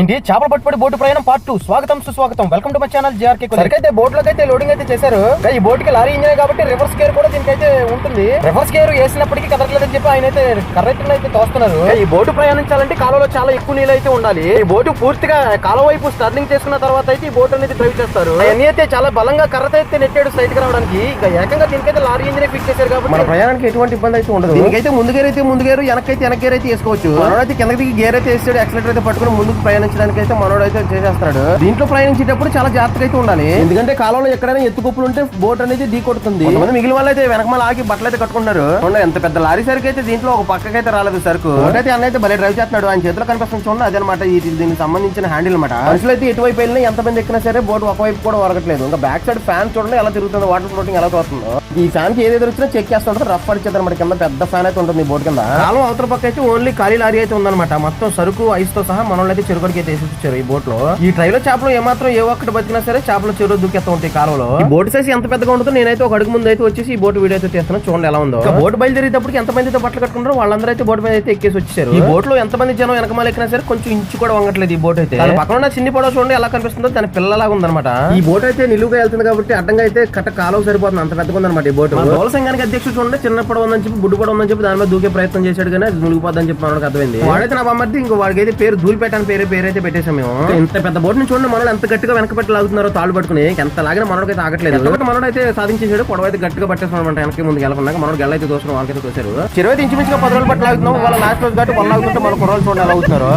ఏంటి చేపల పట్టుబడి బోటు ప్రయాణం పార్ట్ 2 స్వాగతం సుస్వాగతం. Welcome to my channel JRK. సరికైతే బోట్ లోకి అయితే లోడింగ్ అయితే చేశారు. ఈ బోట్ కి లారీ ఇంజన్ కాబట్టి రివర్స్ గేర్ కూడా దీనికైతే ఉంటుంది. రివర్స్ గేర్ వేసినప్పటికీ కదలట్లేదని చెప్పి ఆయన అయితే కరెక్ట్ అయితే తోస్తున్నారు. ఈ బోటు ప్రయాణించాలంటే కాలువలో చాలా ఎక్కువ నీళ్ళు అయితే ఉండాలి. ఈ బోటు పూర్తిగా కాలువ వైపు స్టర్లింగ్ చేసుకున్న తర్వాత అయితే ఈ బోట్ అనేది డ్రైవ్ చేస్తారు. అన్ని అయితే చాలా బలంగా కర్రతో అయితే నెట్టాడు సైడ్ కి రావడానికి. ఇక ఏకంగా దీనికైతే లారీ ఇంజన్ ఫిక్స్ చేశారు కాబట్టి మన ప్రయాణానికి ఎటువంటి ఇబ్బంది అయితే ఉండదు. దీనికైతే ముందు గేర్ అయితే ముందు గేరు, వెనకైతే వెనక గేర్ అయితే వేసుకోవచ్చు. మనోడైతే కిందకి గేర్ అయితే వేస్తాడు, యాక్సిలరేటర్ అయితే పట్టుకుని ముందుకు ప్రయాణించడానికి అయితే మనోడు అయితే చేసేస్తాడు. దీంట్లో ప్రయాణించేటప్పుడు చాలా జాగ్రత్తగా అయితే ఉండాలి. ఎందుకంటే కాలంలో ఎక్కడైనా ఎత్తుకొప్పులు ఉంటే బోట్ అనేది ఢీ కొడుతుంది. మిగిలిన వాళ్ళు అయితే వెనకమాల ఆగి బట్టలు అయితే కట్టుకుంటారు. ఎంత పెద్ద లారీ సరుకు అయితే దీంట్లో ఒక పక్కకైతే రాలేదు సరుకు. అయితే అన్న అయితే భలే డ్రైవ్ చేస్తున్నాడు. ఆయన చేతిలో కనిపిస్తుంది చూడండి, అదనమాట దీనికి సంబంధించిన హ్యాండిల్ అనమాట. మనుషులు అయితే ఎటువైపు వెళ్ళినా ఎంత మంది ఎక్కినా సరే బోట్ ఒకవైపు కూడా వరకట్లేదు. ఇంకా బ్యాక్ సైడ్ ఫ్యాన్ చూడండి ఎలా తిరుగుతుంది, వాటర్ ఫ్లోటింగ్ ఎలా వస్తుందో. ఈ ఫ్యాన్ కి ఏదైతే వచ్చినా చెక్ చేస్తుంటారు, రఫ్ అడిచేది అనమాట. కింద పెద్ద ఫ్యాన్ అయితే ఉంటుంది బోట్ కింద. కాలం అవతల పక్క అయితే ఓన్లీ ఖాళీ లారీ అయితే ఉందన్నమాట. మొత్తం సరుకు ఐస్ తో సహా మనోళ్ళు అయితే చెరుకుడికి అయితే వేసి ఈ బోట్ లో. ఈ ట్రైలో చేపలు ఏమాత్రం ఏ ఒక్కటి బతికినా సరే చేపలు చెరువు దూకేస్తూ ఉంటాయి కాలంలో. ఈ బోట్ సైజ్ ఎంత పెద్దగా ఉంటుందో నేనైతే ఒక అడుగు ముందు అయితే వచ్చేసి ఈ బోట్ వీడియో అయితే తీస్తున్నాను, చూడండి ఎలా ఉందో. బోట్ బయలుదేరేటప్పుడు ఎంత మంది బట్టలు కట్టుకుంటారో వాళ్ళందరూ అయితే బోట్ మీద అయితే ఎక్కేసి వచ్చేసారు. ఈ బోట్ లో ఎంత మంది జనం వెనకమాల ఎక్కినా సరే కొంచెం ఇంచు కూడా వంగట్లేదు ఈ బోట్ అయితే. పక్కన ఉన్న చిన్ని పడవ చూడండి ఎలా కనిపిస్తుందో, దాని పిల్లలాగా ఉందన్నమాట. ఈ బోట్ అయితే నిలువుగా వెళ్తుంది కాబట్టి అడ్డంగా అయితే కట్ట కాలువ సరిపోతుంది, అంత పెద్దగా ఉందన్నమాట ఈ బోట్. దోల సంఘానికి అధ్యక్షుడు చూడండి, చిన్న పడవ ఉందని చెప్పి బుడ్డు పడవ ఉందని చెప్పి దాని మీద దూకే ప్రయత్నం చేశాడు, కానీ అది మునిగిపోద్దని చెప్పి మనకు అర్థమైంది. వాడైతే నా బామ్మర్ది ఇంకో వాడికి అయితే పేరు ధూళిపేట అని పేరైతే పెట్టేసాం మేము. ఇంత పెద్ద బోట్ నుంచి చూడండి మనోడు ఎంత గట్టిగా వెనక పెట్టి లాగుతున్నారో తాళ్ళు పట్టుకుని, ఎంత లాగిన మనోడికి అయితే ఆగట్లేదు. మనోడు అయితే సాధించేసాడు, పొడవ అయితే గట్టిగా పట్టేస్తున్నాడు వెనక్కి ముందుకు వెళ్ళకుండా. మనోడు గెల అయితే దోసిన వాళ్ళకైతే తోశారు. చెరువు అయితే ఇంచుమించుగా 10 రోజులు పట్టు లాగుతున్నాం. వాళ్ళ లాస్ట్ రోజు కాబట్టి వాళ్ళు లాగుతుంటే మన కుర్రోళ్ళు చూడండి ఎలా అవుతున్నారు.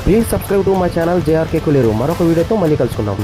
Please subscribe to my channel JRK కులేరు. మరొక వీడియోతో మళ్ళీ కలుసుకుందాం.